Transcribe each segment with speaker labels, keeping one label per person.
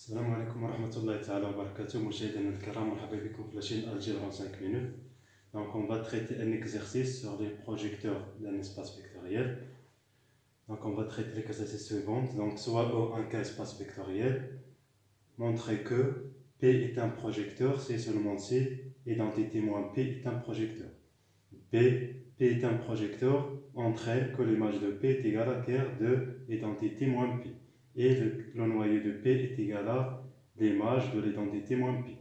Speaker 1: السلام عليكم ورحمة الله تعالى وبركاته. مشاهدينا الكرام، مرحبا بكم في لاشين Algérie en 5 minutes. Donc on va traiter un exercice sur les projecteurs d'un espace vectoriel. Donc on va traiter l'exercice suivant. Donc soit O un cas espace vectoriel, montrer que P est un projecteur, c'est seulement si identité moins P est un projecteur. P est un projecteur, entraîne que l'image de P est égale à quart de l'identité moins P. Et le noyau de P est égal à l'image de l'identité moins P.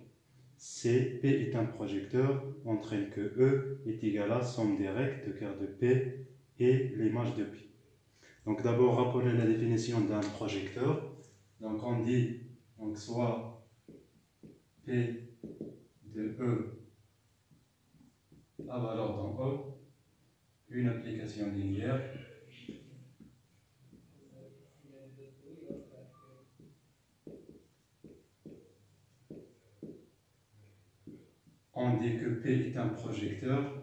Speaker 1: C, P est un projecteur, entraîne que E est égal à somme directe de quart de P et l'image de P. Donc d'abord, rappelez la définition d'un projecteur. Donc on dit soit P de E à valeur dans O, une application linéaire. On dit que P est un projecteur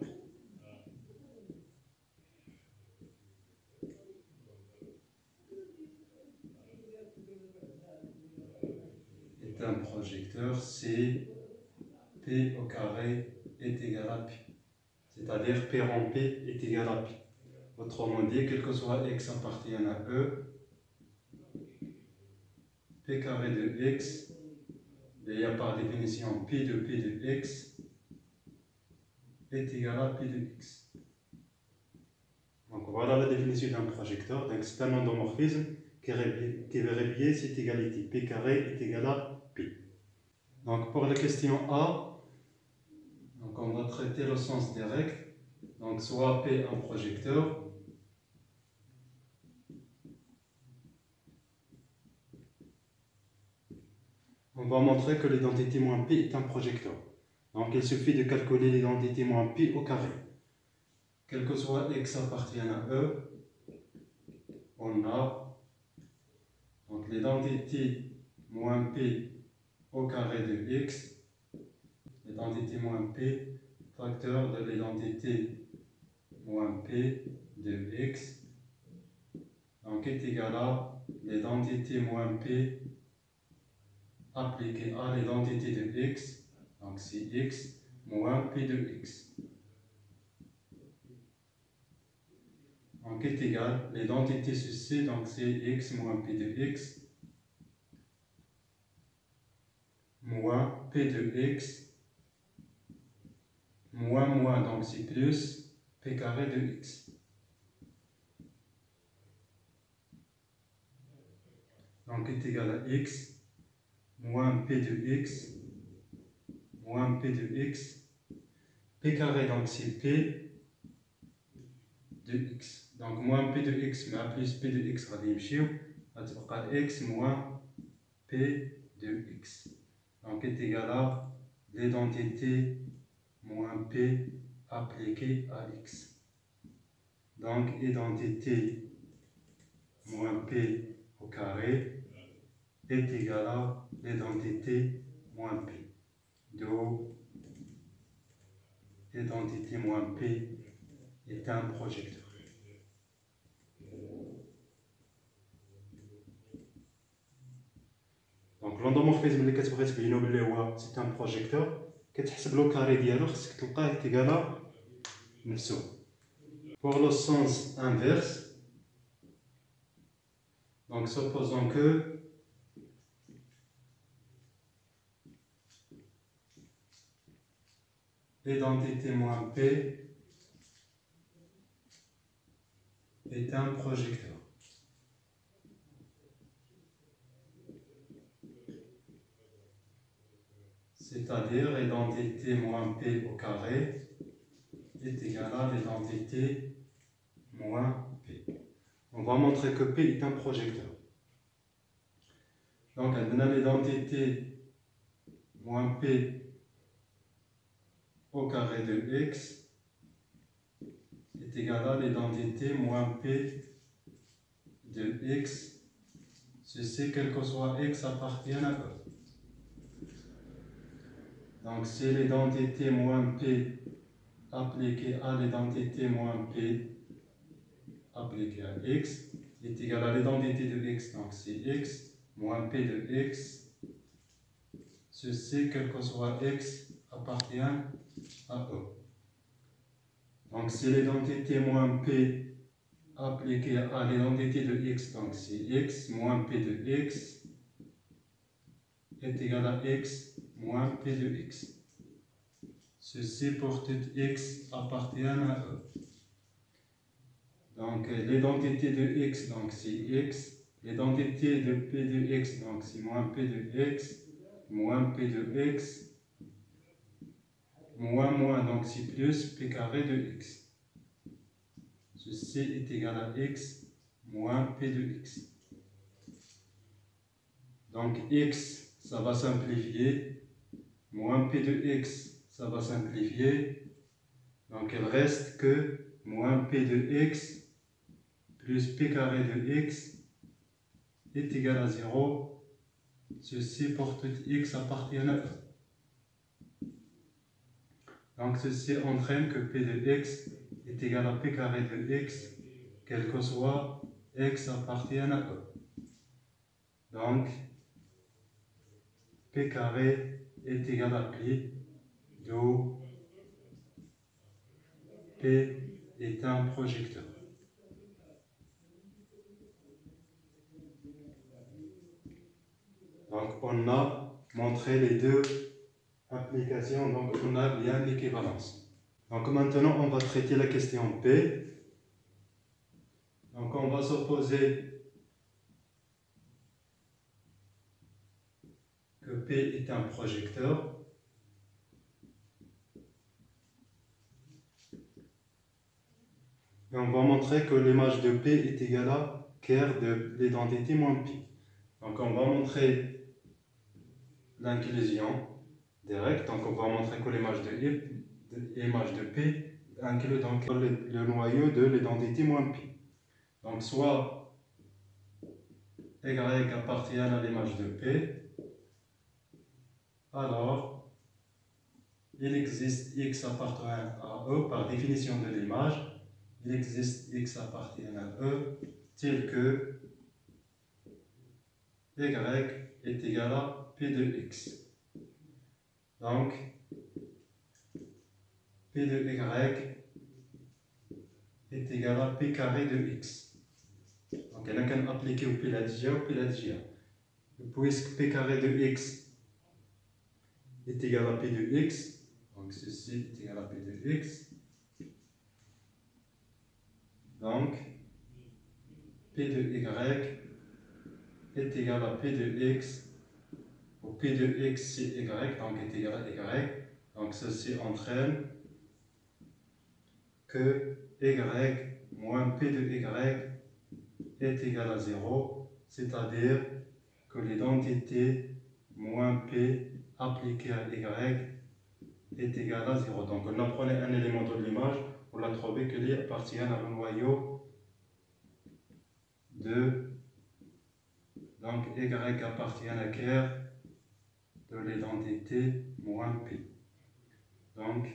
Speaker 1: si P au carré est égal à P. C'est-à-dire P rond P est égal à P. Autrement dit, quel que soit X appartienne à E, P carré de X, il y a par définition P de X est égal à P de X. Donc voilà la définition d'un projecteur. Donc c'est un endomorphisme qui vérifie cette égalité. P carré est égal à P. Donc pour la question A, donc on va traiter le sens direct. Donc soit P un projecteur, on va montrer que l'identité moins P est un projecteur. Donc il suffit de calculer l'identité moins P au carré. Quel que soit X appartienne à E, on a donc l'identité moins P au carré de X, l'identité moins P, facteur de l'identité moins P de X, donc est égal à l'identité moins P appliquée à l'identité de X, donc c'est X moins P de X. Donc est égal l'identité ceci, donc c'est X moins P de X moins P de X moins, donc c'est plus P carré de X. Donc est égal à X moins P de X moins P de X. P carré, donc c'est P de X. Donc moins P de X mais plus P de X غادي يمشيو غتبقى X moins P de X. Donc est égal à l'identité moins P appliquée à X. Donc identité moins P au carré est égal à l'identité moins P. D'où l'identité moins P est un projecteur. Donc l'endomorphisme اللي كتبغي تبينو بلي هو سي ان بروجيكتور كتحسب لو كاري ديالو خصك تلقاه يتيكالا نفسه. Pour le sens inverse, donc supposons que l'identité moins P est un projecteur. C'est-à-dire l'identité moins P au carré est égale à l'identité moins P. On va montrer que P est un projecteur. Donc on a l'identité moins P au carré de X est égal à l'identité moins P de X, ceci quel que soit X appartient à E. Donc c'est l'identité moins P appliquée à l'identité moins P appliquée à X est égal à l'identité de X, donc c'est X moins P de X ceci, quel que soit x, appartient à E. Donc si l'identité moins P appliquée à l'identité de x, donc si x moins P de x est égal à x moins P de x. Ceci pour tout x appartient à E. Donc l'identité de x, donc si x, l'identité de P de x, donc si moins P de x, moins P de x, moins, donc si plus P carré de x. Ceci est égal à x moins P de x. Donc x, ça va simplifier, moins P de x, ça va simplifier, donc il reste que moins P de x plus P carré de x est égal à 0. Ceci pour tout x appartient à E. Donc ceci entraîne que P de x est égal à P carré de x, quel que soit x appartient à E. Donc P carré est égal à pi, d'où P est un projecteur. Donc on a montré les deux applications, donc on a bien l'équivalence. Donc maintenant on va traiter la question P. Donc on va supposer que P est un projecteur. Et on va montrer que l'image de P est égale à kerr de l'identité moins pi. Donc on va montrer l'inclusion directe. Donc on va montrer que l'image de P inclut donc le noyau de l'identité moins pi. Donc soit y appartient à l'image de P, alors il existe x appartenant à E par définition de l'image. Il existe x appartient à E tel que y est égal à P de x. Donc P de y est égal à P carré de x. Donc il y a qu'à appliquer au P la DGA ou P la DGA. Puisque P carré de x est égal à P de x, donc ceci est égal à P de x. Donc P de y est égal à P de x, où P de x c'est y, donc est égal à y. Donc ceci entraîne que y moins P de y est égal à 0, c'est-à-dire que l'identité moins P appliquée à y est égale à 0. Donc on a pris un élément de l'image, on a trouvé qu'il appartient à un noyau de, donc y appartient à kerr de l'identité moins P. Donc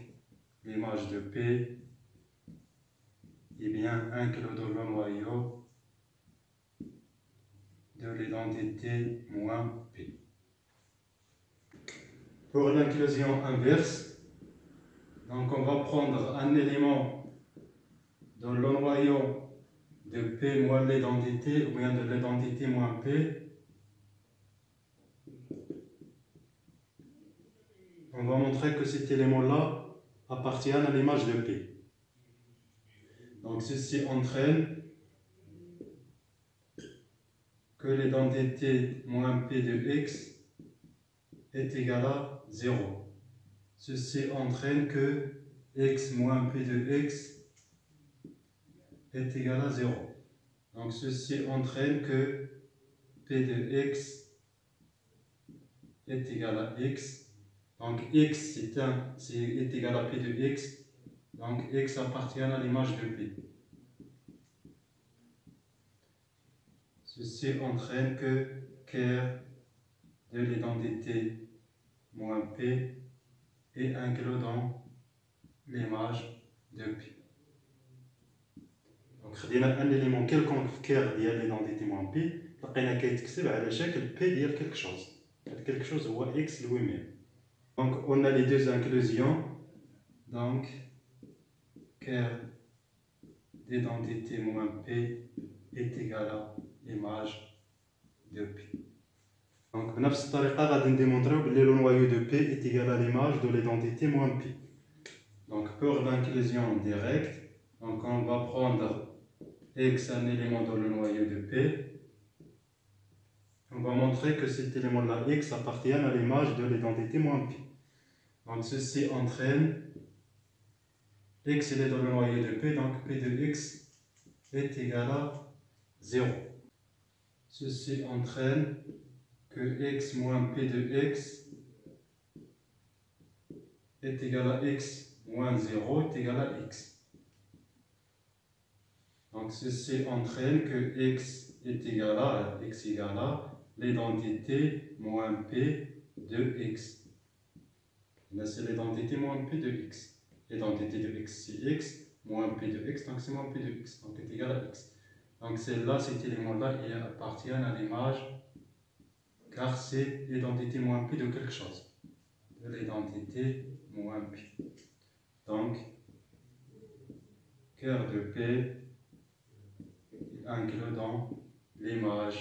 Speaker 1: l'image de P est bien inclus dans le noyau de l'identité moins P. Pour l'inclusion inverse, donc on va prendre un élément dans le noyau de P moins l'identité ou bien de l'identité moins P. On va montrer que cet élément-là appartient à l'image de P. Donc ceci entraîne que l'identité moins P de x est égale à 0. Ceci entraîne que x moins P de x est égal à 0. Donc ceci entraîne que P de x est égal à x. Donc x est égal à P de x. Donc x appartient à l'image de P. Ceci entraîne que kerr de l'identité moins P est inclus dans l'image de P. Donc il y a un élément quelconque kerr de l'identité moins P, لقينا كيتكتب على شكل P ديال quelque chose. quelque chose ou x lui-même. Donc on a les deux inclusions. Donc ker d'identité moins p est égal à l'image de p. Donc بنفس الطريقة غادي نديمونطريو بلي le noyau de p est égal à l'image de l'identité moins p. Donc pour l'inclusion directe, donc on va prendre x un élément dans le noyau de p. On va montrer que cet élément-là x appartient à l'image de l'identité moins p. Donc ceci entraîne x il est dans le noyau de p, donc p de x est égal à 0. Ceci entraîne que x moins p de x est égal à x moins 0 est égal à x. Donc ceci entraîne que x est égal à l'identité moins p de x. Là c'est l'identité moins p de x. L'identité de x c'est x, moins p de x, donc c'est moins p de x, donc est égal à x. Donc celle-là, cet élément-là, il appartient à l'image, car c'est l'identité moins p de quelque chose. De l'identité moins p. Donc, cœur de p inclut dans l'image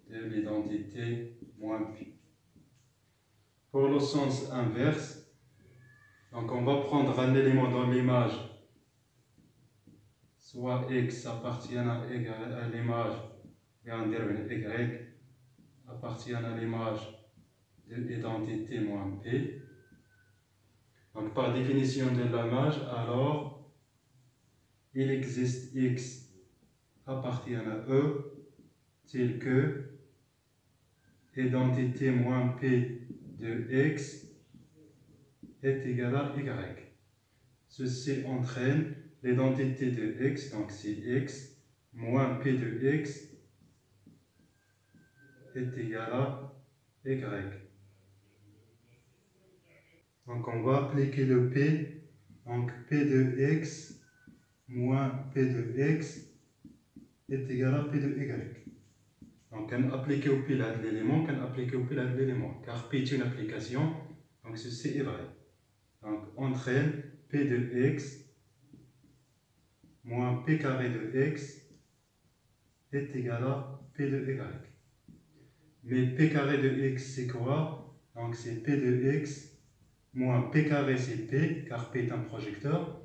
Speaker 1: de l'identité moins p. Pour le sens inverse, donc on va prendre un élément dans l'image, soit x appartient à l'image, et en dérivé y appartient à l'image de l'identité moins p. Donc par définition de l'image, alors il existe x appartient à e, tel que l'identité moins p de x est égal à y. Ceci entraîne l'identité de x, donc c'est x, moins p de x est égal à y. Donc on va appliquer le p, donc p de x moins p de x est égal à p de y. Donc on applique au p l'élément, on applique au p l'élément, car p est une application, donc ceci est vrai. Donc entraîne p de x moins p carré de x est égal à p de y. Mais p carré de x c'est quoi? Donc c'est p de x moins p carré c'est p, car p est un projecteur,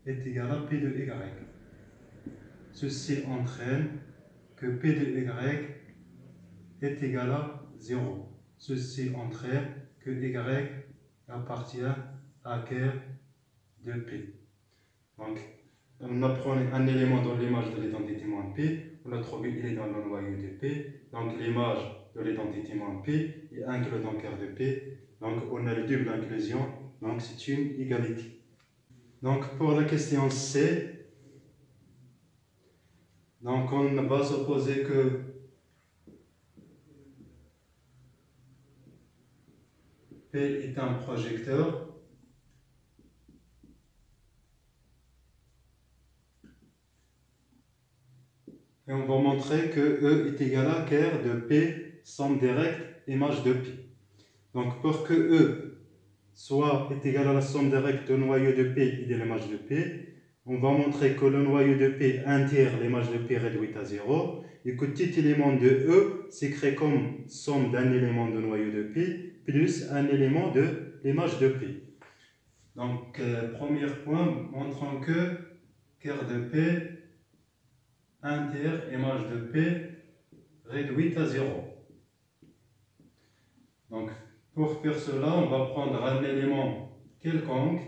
Speaker 1: est égal à p de y. Ceci entraîne que p de y est égal à 0. Ceci entraîne que y appartient à ker de p. Donc, on apprend un élément dans l'image de l'identité moins p, on a trouvé qu'il est dans le noyau de p, donc l'image de l'identité moins p est inclus dans ker de p, donc on a le double inclusion, donc c'est une égalité. Donc pour la question C, donc on va supposer que P est un projecteur. Et on va montrer que E est égal à ker de P, somme directe, image de P. Donc pour que E est égal à la somme directe du noyau de P et de l'image de P, on va montrer que le noyau de P intègre l'image de P réduite à 0 et que tout élément de E s'écrit comme somme d'un élément de noyau de P plus un élément de l'image de P. Donc, premier point, montrant que ker de P intègre image de P réduite à 0. Donc, pour faire cela, on va prendre un élément quelconque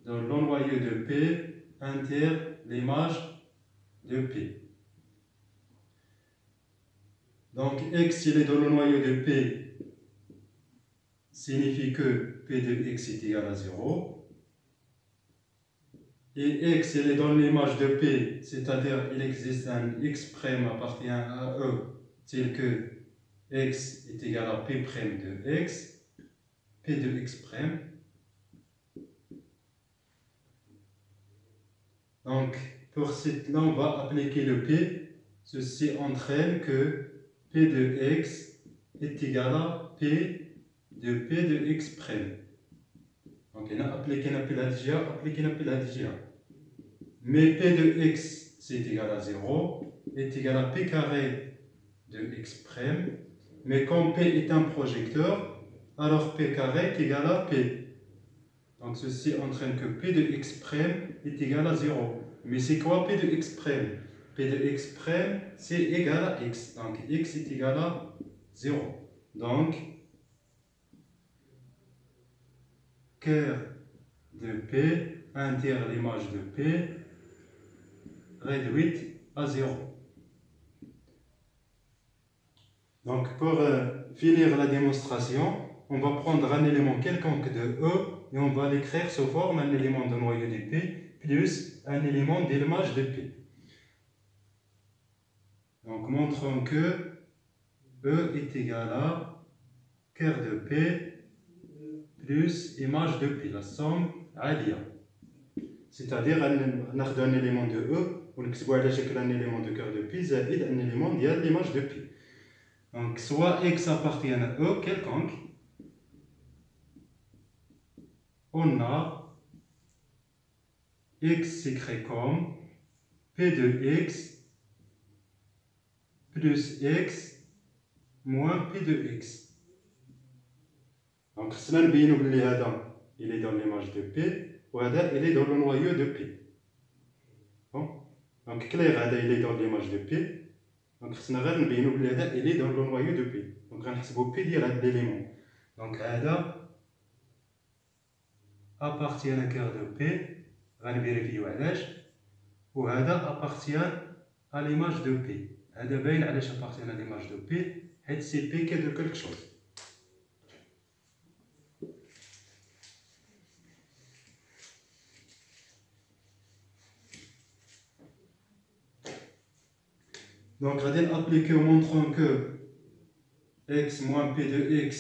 Speaker 1: dans le noyau de P intègre l'image de P. Donc, x il est dans le noyau de P signifie que P de x est égal à 0. Et x il est dans l'image de P, c'est-à-dire il existe un x' appartient à E, tel que x est égal à P' de x, P de x'. Donc, pour là, on va appliquer le P. Ceci entraîne que P de x est égal à P de X prime. Donc, on a appliqué l'addition. Mais P de X, c'est égal à 0, est égal à P carré de X prime. Mais comme P est un projecteur, alors P carré est égal à P. Donc, ceci entraîne que P de X prime est égal à 0. Mais c'est quoi P de X prime? P de X prime, c'est égal à X. Donc, X est égal à 0. Donc, cœur de P intègre l'image de P réduite à 0. Donc, pour finir la démonstration, on va prendre un élément quelconque de E et on va l'écrire sous forme un élément de noyau de P plus un élément d'image de P. Donc, montrons que E est égal à cœur de P plus image de P, la somme عالية. C'est-à-dire, on a un élément de E, on a un élément de cœur de P, زائد un élément de l'image de P. Donc, soit X appartient à E quelconque, on a X s'écrit comme P de X plus X moins P de X. Donc, il est dans l'image de P, ou il est dans le noyau de P. Bon. Donc, clair, il est dans l'image de P. Donc, il est dans le noyau de P. Donc, on va P dire l'élément. Donc, هذا appartient à cœur de P. On va vérifier وهذا appartient à l'image de P. هذا باين علاش appartient à l'image de P. حيت c'est P qui est de quelque chose. Donc, on va appliquer en montrant que X moins P de X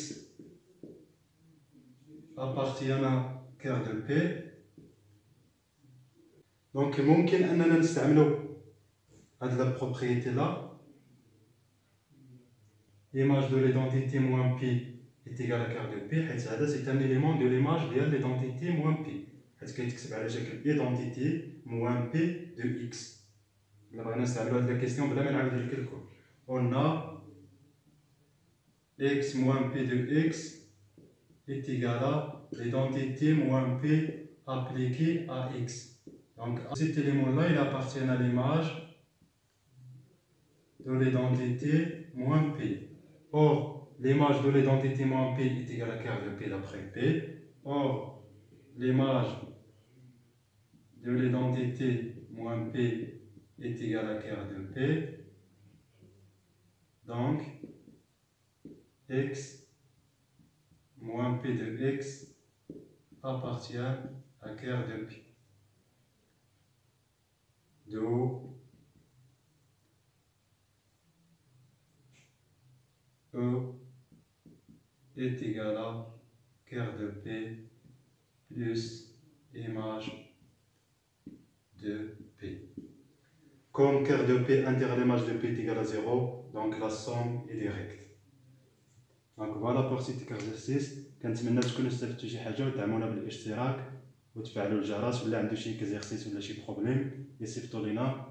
Speaker 1: appartient à cœur de P. Donc, ممكن أننا نستعملوا هذه la propriété là. L'image de l'identité moins P est égale à cœur de P. C'est un élément de l'image de l'identité moins P. Parce qu'il y a l'identité moins P de X. Là, on a la question de la on a X moins P de X est égal à l'identité moins P appliquée à X. Donc, cet élément-là, il appartient à l'image de l'identité moins P. Or, l'image de l'identité moins P est égale à cœur de P d'après P. Or, l'image de l'identité moins P est égale à cœur de P. Donc, X moins P de X appartient à cœur de P. D'où E est égal à cœur de P plus image de P. Comme cœur de P intérieur l'image de P est égal à 0, donc la somme est directe. Donc voilà pour cet exercice. كنتمنى تكونوا استفدتوا شي حاجه ودعمونا بالاشتراك وتفعلوا الجرس ولا عنده شي اكزرسيس ولا شي بروبليم يصيفطوا لينا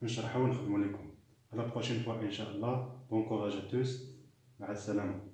Speaker 1: نشرحوا ونخدموا لكم. على la prochaine fois ان شاء الله. Bon courage à tous. مع السلامه.